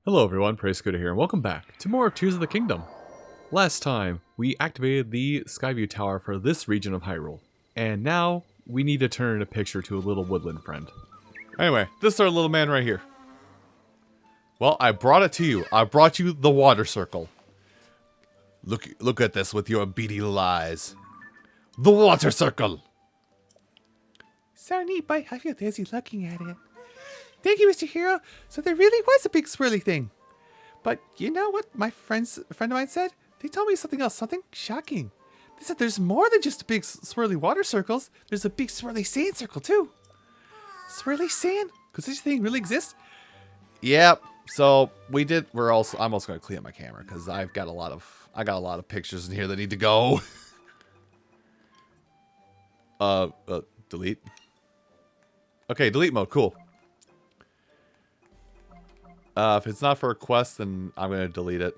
Hello everyone, Praise Scooter here, and welcome back to more of Tears of the Kingdom. Last time, we activated the Skyview Tower for this region of Hyrule, and now we need to turn a picture to a little woodland friend. Anyway, this is our little man right here. Well, I brought it to you. I brought you the water circle. Look at this with your beady little eyes. The water circle! So neat, but I feel dizzy looking at it. Thank you, Mr. Hero. So there really was a big swirly thing. But you know what my friend of mine said? They told me something else, something shocking. They said there's more than just big swirly water circles. There's a big swirly sand circle too. Swirly sand? Could such a thing really exist? Yep. So I'm also gonna clean up my camera because I got a lot of pictures in here that need to go. Delete. Okay, delete mode. Cool. If it's not for a quest, then I'm gonna delete it.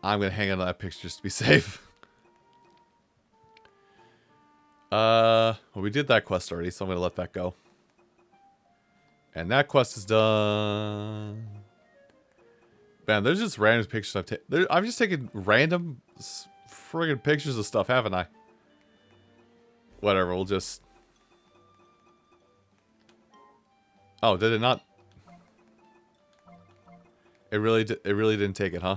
I'm gonna hang on to that picture just to be safe. Well, we did that quest already, so I'm gonna let that go. And that quest is done. Man, there's just random pictures I've taken. I've just taken random friggin' pictures of stuff, haven't I? Whatever, we'll just... Oh, did it not? It really didn't take it, huh?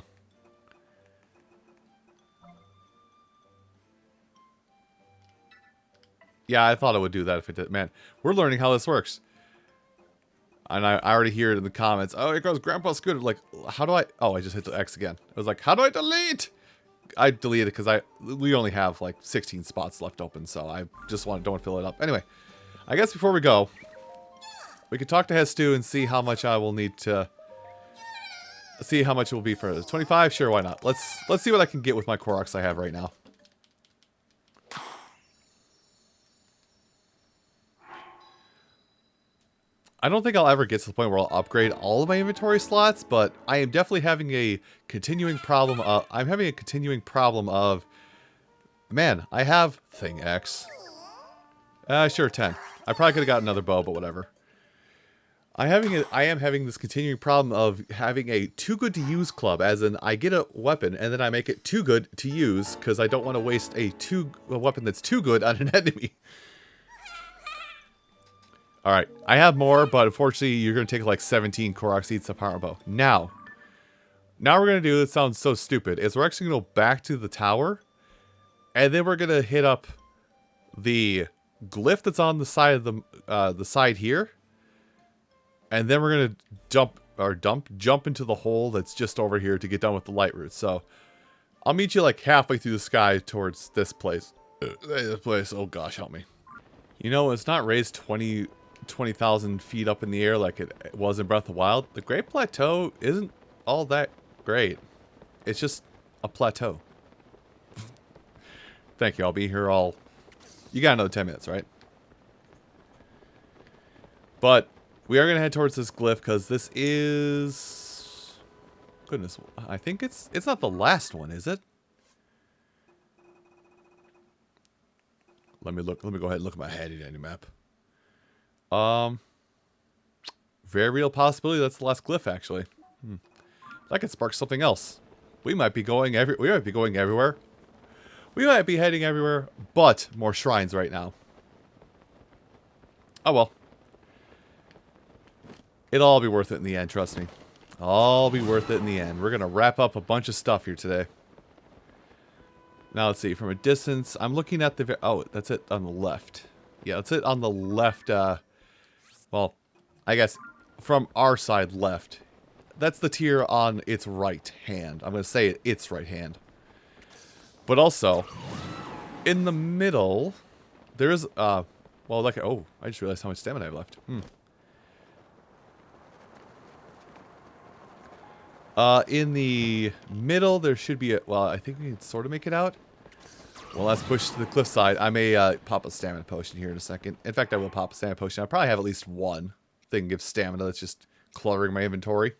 Yeah, I thought it would do that if it did. Man, we're learning how this works. And I already hear it in the comments. Oh, here goes Grandpa Scooter. Like, how do I... Oh, I just hit the X again. I was like, how do I delete? I deleted it because we only have like 16 spots left open. So I just don't want to fill it up. Anyway, I guess before we go, we could talk to Hestu and see how much I will need to... See how much it will be for 25. Sure, why not? Let's see what I can get with my Koroks I have right now. I don't think I'll ever get to the point where I'll upgrade all of my inventory slots, but I am definitely having a continuing problem. I'm having a continuing problem of, man, I have thing X. Sure, 10. I probably could have got another bow, but whatever. I am having this continuing problem of having a too good to use club, as in I get a weapon and then I make it too good to use because I don't want to waste a weapon that's too good on an enemy. Alright, I have more, but unfortunately you're going to take like 17 Korok Seeds to power bow. Now we're going to do, it sounds so stupid, is we're actually going to go back to the tower, and then we're going to hit up the glyph that's on the side of the side here, and then we're going to jump into the hole that's just over here to get done with the Lightroot. So I'll meet you like halfway through the sky towards this place. This place, oh gosh, help me. You know, it's not raised 20,000 feet up in the air like it was in Breath of the Wild. The Great Plateau isn't all that great. It's just a plateau. Thank you. I'll be here all... You got another 10 minutes, right? But we are going to head towards this glyph because this is... Goodness, I think it's not the last one, is it? Let me go ahead and look at my handy dandy map. Very real possibility that's the last glyph, actually. That could spark something else. We might be going everywhere. We might be heading everywhere, but more shrines right now. Oh well. It'll all be worth it in the end, trust me. All be worth it in the end. We're gonna wrap up a bunch of stuff here today. Now let's see, from a distance, I'm looking at the... Oh, that's it on the left. Yeah, that's it on the left, well, I guess from our side left. That's the tier on its right hand. I'm going to say its right hand. But also, in the middle, there's, well, like, oh, I just realized how much stamina I have left. In the middle, there should be a... Well, I think we can sort of make it out. Well, let's push to the cliffside. I may pop a stamina potion here in a second. In fact, I will pop a stamina potion. I probably have at least one thing that gives stamina that's just cluttering my inventory.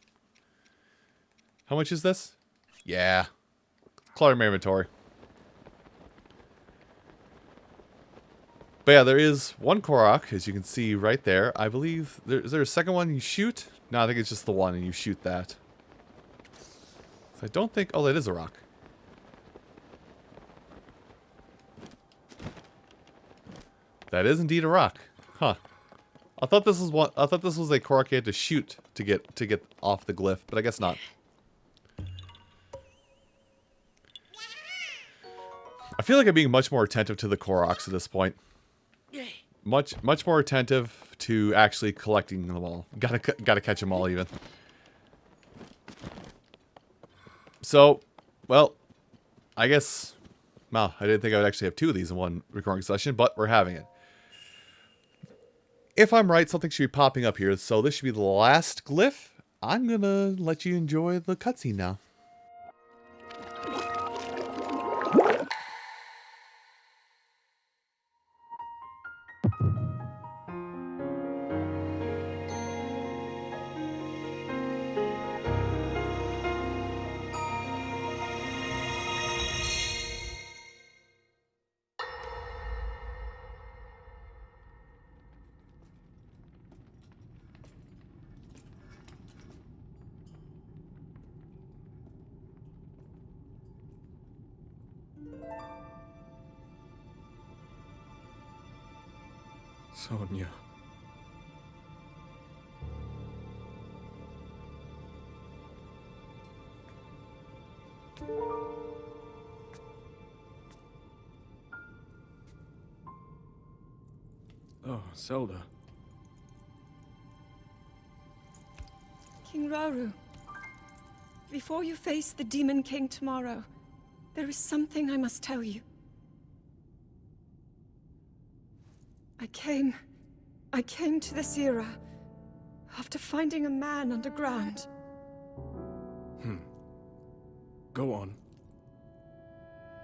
How much is this? Yeah. Cluttering my inventory. But yeah, there is one Korok, as you can see right there. I believe... Is there a second one you shoot? No, I think it's just the one, and you shoot that. So I don't think... Oh, that is a rock. That is indeed a rock. Huh. I thought this was one. I thought this was a Korok you had to shoot to get off the glyph, but I guess not. I feel like I'm being much more attentive to the Koroks at this point. Much more attentive to actually collecting them all. Gotta catch them all even. So, well, I guess. Wow, I didn't think I would actually have two of these in one recording session, but we're having it. If I'm right, something should be popping up here, so this should be the last glyph. I'm gonna let you enjoy the cutscene now. Sonia. Oh, Zelda. King Rauru, before you face the Demon King tomorrow, there is something I must tell you. I came to this era after finding a man underground. Go on.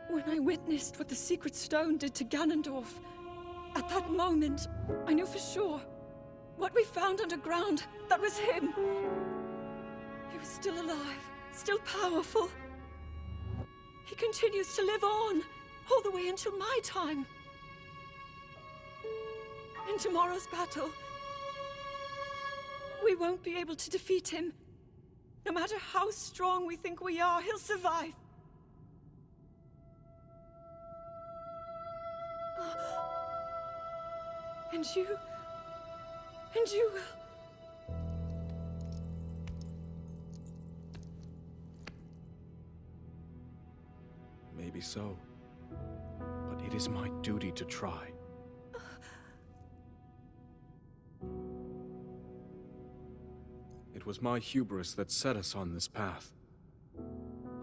When I witnessed what the Secret Stone did to Ganondorf, at that moment, I knew for sure what we found underground, that was him. He was still alive, still powerful. He continues to live on, all the way until my time. In tomorrow's battle, we won't be able to defeat him. No matter how strong we think we are, he'll survive. And you will. Maybe so. But it is my duty to try. It was my hubris that set us on this path.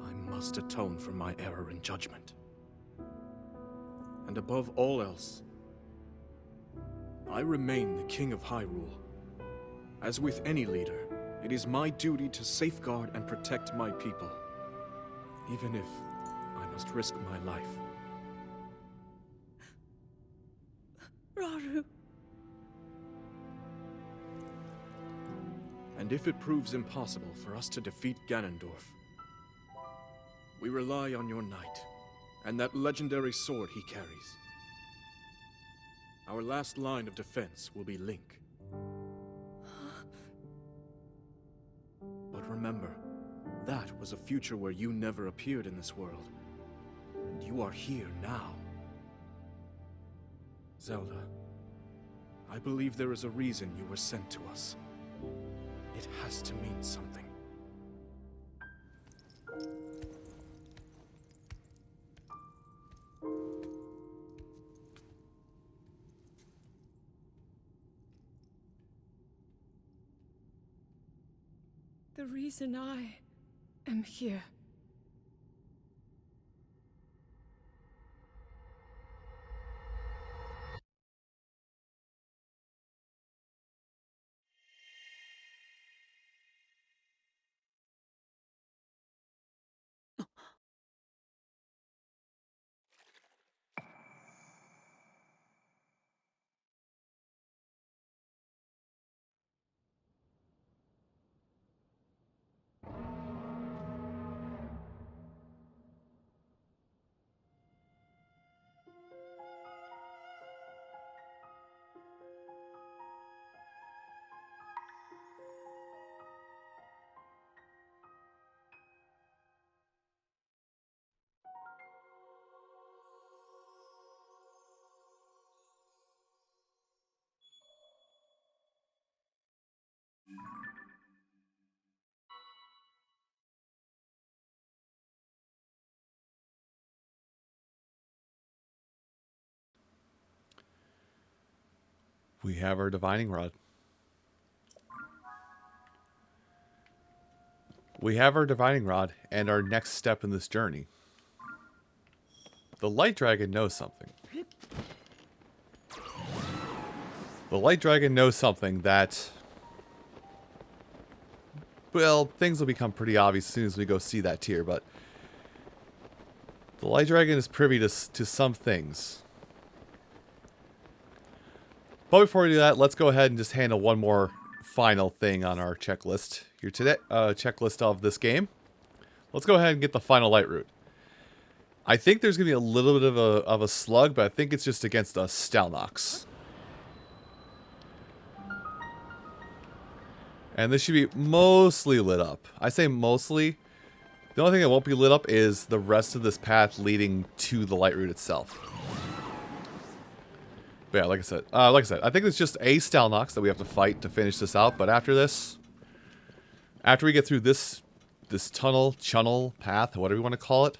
I must atone for my error in judgment. And above all else, I remain the King of Hyrule. As with any leader, it is my duty to safeguard and protect my people, even if I must risk my life. Rauru. And if it proves impossible for us to defeat Ganondorf, we rely on your knight, and that legendary sword he carries. Our last line of defense will be Link. But remember, that was a future where you never appeared in this world. And you are here now. Zelda, I believe there is a reason you were sent to us. It has to mean something. The reason I am here. We have our divining rod. We have our divining rod and our next step in this journey. The light dragon knows something. The light dragon knows something that, well, things will become pretty obvious as soon as we go see that tier, but the light dragon is privy to some things. But before we do that, let's go ahead and just handle one more final thing on our checklist. Your checklist of this game. Let's go ahead and get the final Lightroot. I think there's going to be a little bit of a slug, but I think it's just against a Stalnox. And this should be mostly lit up. I say mostly. The only thing that won't be lit up is the rest of this path leading to the Lightroot itself. But yeah, like I said, I think it's just a Stalnox that we have to fight to finish this out. But after this, after we get through this channel path, whatever you want to call it,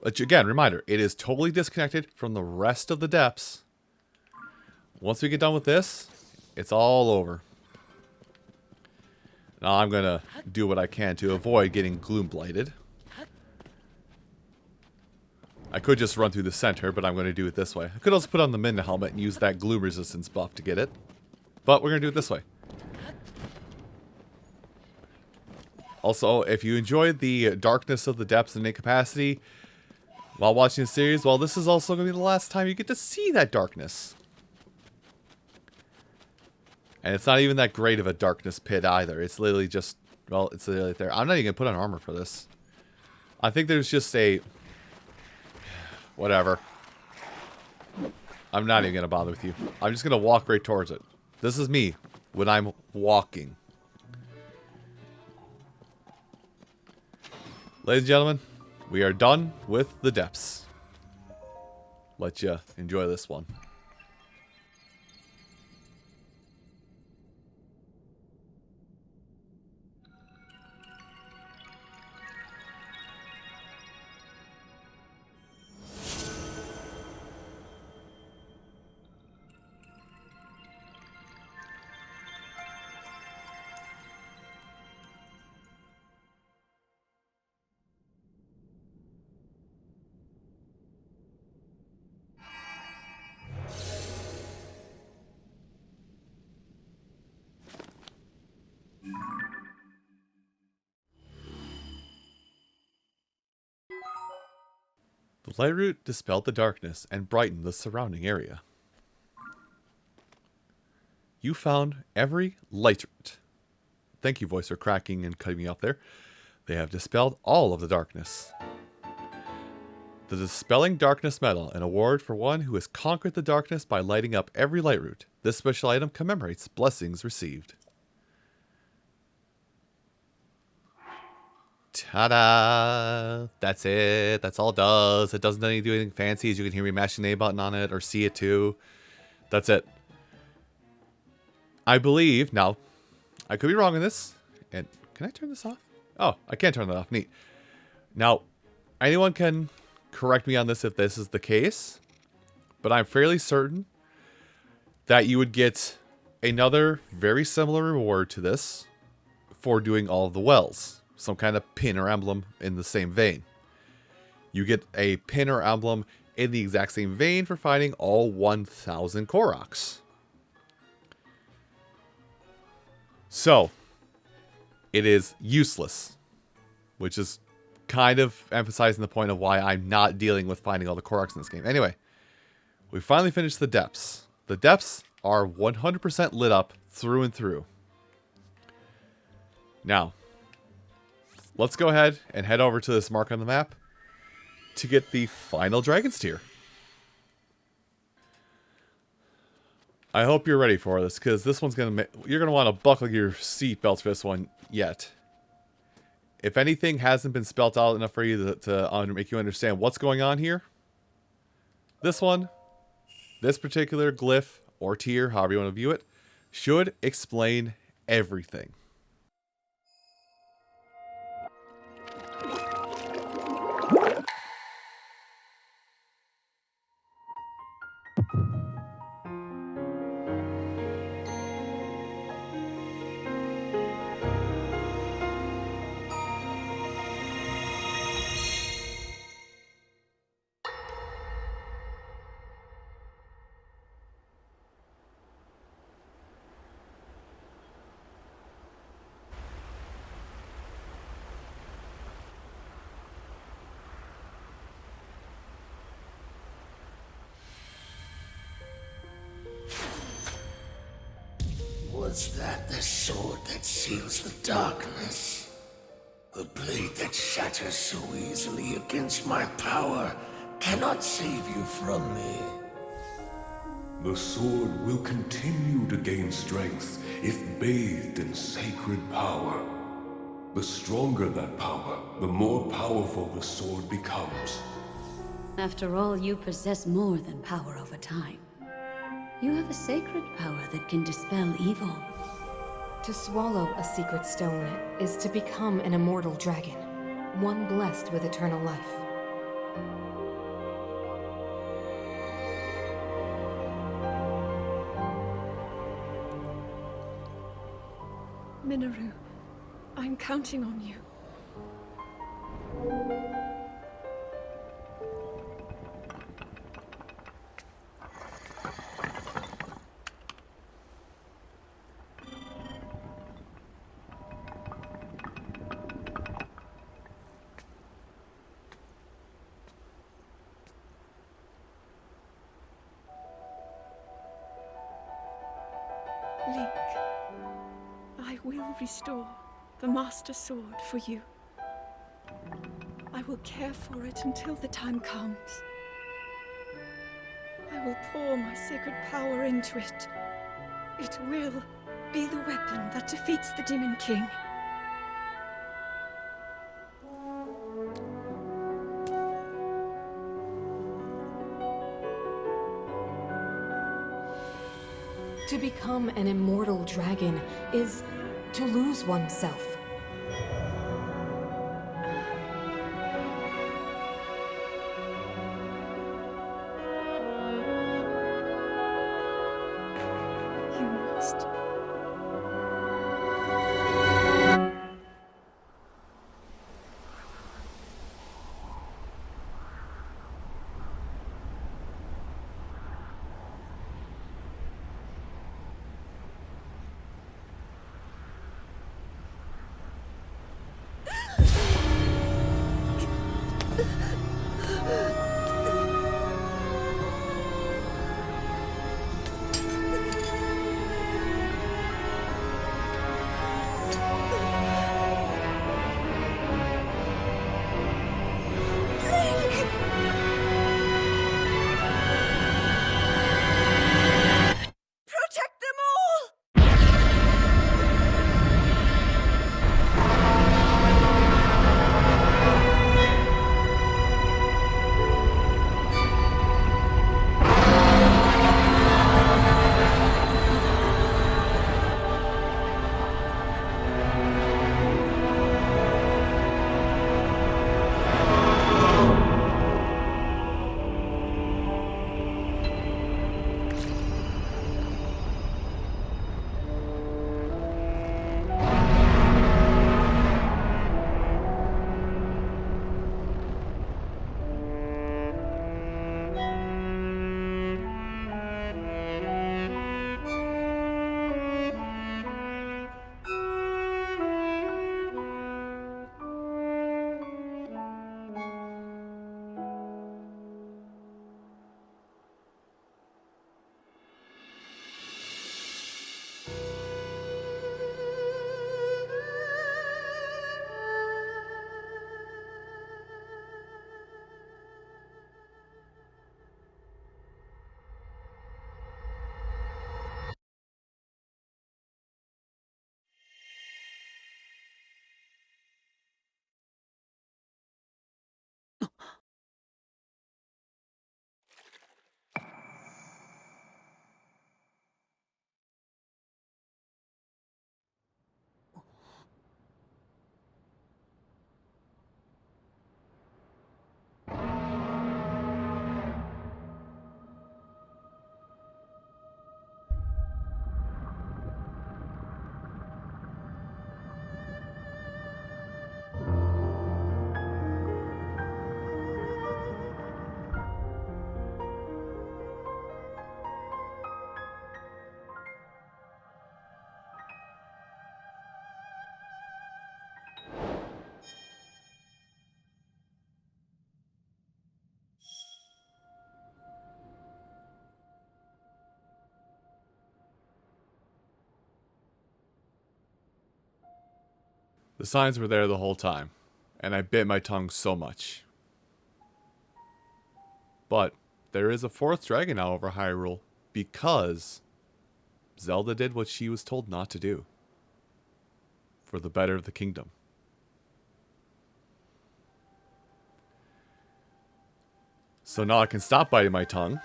which again, reminder, it is totally disconnected from the rest of the depths. Once we get done with this, it's all over. Now I'm gonna do what I can to avoid getting gloom blighted. I could just run through the center, but I'm going to do it this way. I could also put on the Minna helmet and use that gloom resistance buff to get it. But we're going to do it this way. Also, if you enjoyed the darkness of the depths and incapacity while watching the series, well, this is also going to be the last time you get to see that darkness. And it's not even that great of a darkness pit either. It's literally just, well, it's literally there. I'm not even going to put on armor for this. I think there's just a... Whatever. I'm not even going to bother with you. I'm just going to walk right towards it. This is me when I'm walking. Ladies and gentlemen, we are done with the depths. Let you enjoy this one. The Lightroot dispelled the darkness and brightened the surrounding area. You found every Lightroot. Thank you, voice, for cracking and cutting me off there. They have dispelled all of the darkness. The Dispelling Darkness Medal, an award for one who has conquered the darkness by lighting up every Lightroot. This special item commemorates blessings received. Ta-da! That's it. That's all it does. It doesn't do anything fancy, as you can hear me mashing the A button on it or see it too. That's it. I believe, now, I could be wrong on this. And can I turn this off? Oh, I can't turn that off. Neat. Now, anyone can correct me on this if this is the case, but I'm fairly certain that you would get another very similar reward to this for doing all of the wells. Some kind of pin or emblem in the same vein. You get a pin or emblem in the exact same vein for finding all 1,000 Koroks. So, it is useless, which is kind of emphasizing the point of why I'm not dealing with finding all the Koroks in this game. Anyway, we finally finished the depths. The depths are 100% lit up through and through. Now, let's go ahead and head over to this mark on the map to get the final Dragon's Tier. I hope you're ready for this, because this one's going to you're going to want to buckle your seatbelts for this one yet. If anything hasn't been spelt out enough for you to make you understand what's going on here, this one, this particular glyph or tier, however you want to view it, should explain everything. Was that the sword that seals the darkness? The blade that shatters so easily against my power cannot save you from me. The sword will continue to gain strength if bathed in sacred power. The stronger that power, the more powerful the sword becomes. After all, you possess more than power over time. You have a sacred power that can dispel evil. To swallow a secret stone is to become an immortal dragon, one blessed with eternal life. Minoru, I'm counting on you. Link, I will restore the Master Sword for you. I will care for it until the time comes. I will pour my sacred power into it. It will be the weapon that defeats the Demon King. To become an immortal dragon is to lose oneself. You must. The signs were there the whole time, and I bit my tongue so much. But there is a 4th dragon now over Hyrule because Zelda did what she was told not to do for the better of the kingdom. So now I can stop biting my tongue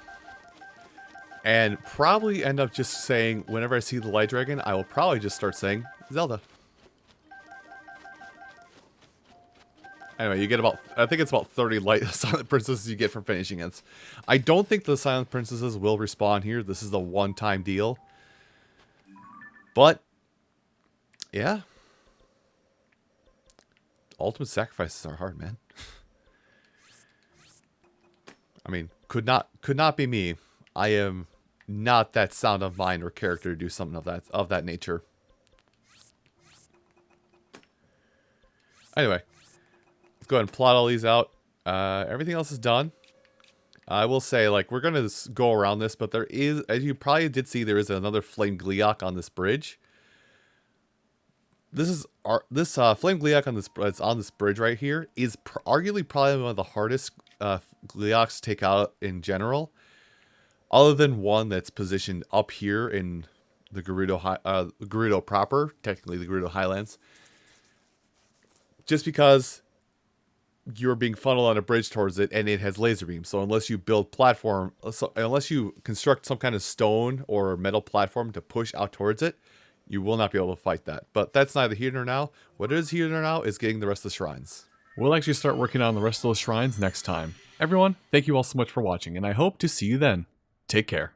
and probably end up just saying, whenever I see the light dragon, I will probably just start saying Zelda. Anyway, you get about, I think it's about 30 light silent princesses you get from finishing it. I don't think the silent princesses will respawn here. This is a one-time deal. But, yeah. Ultimate sacrifices are hard, man. I mean, could not be me. I am not that sound of mind or character to do something of that nature. Anyway, let's go ahead and plot all these out. Everything else is done. I will say, like, we're gonna go around this, but there is, as you probably did see, there is another flame Gleeok on this bridge. This flame Gleeok on this bridge right here is arguably probably one of the hardest Gleeoks to take out in general, other than one that's positioned up here in the Gerudo proper, technically the Gerudo Highlands. Just because you're being funneled on a bridge towards it, and it has laser beams. So unless you build platform, unless you construct some kind of stone or metal platform to push out towards it, you will not be able to fight that. But that's neither here nor now. What is here nor now is getting the rest of the shrines. We'll actually start working on the rest of those shrines next time. Everyone, thank you all so much for watching, and I hope to see you then. Take care.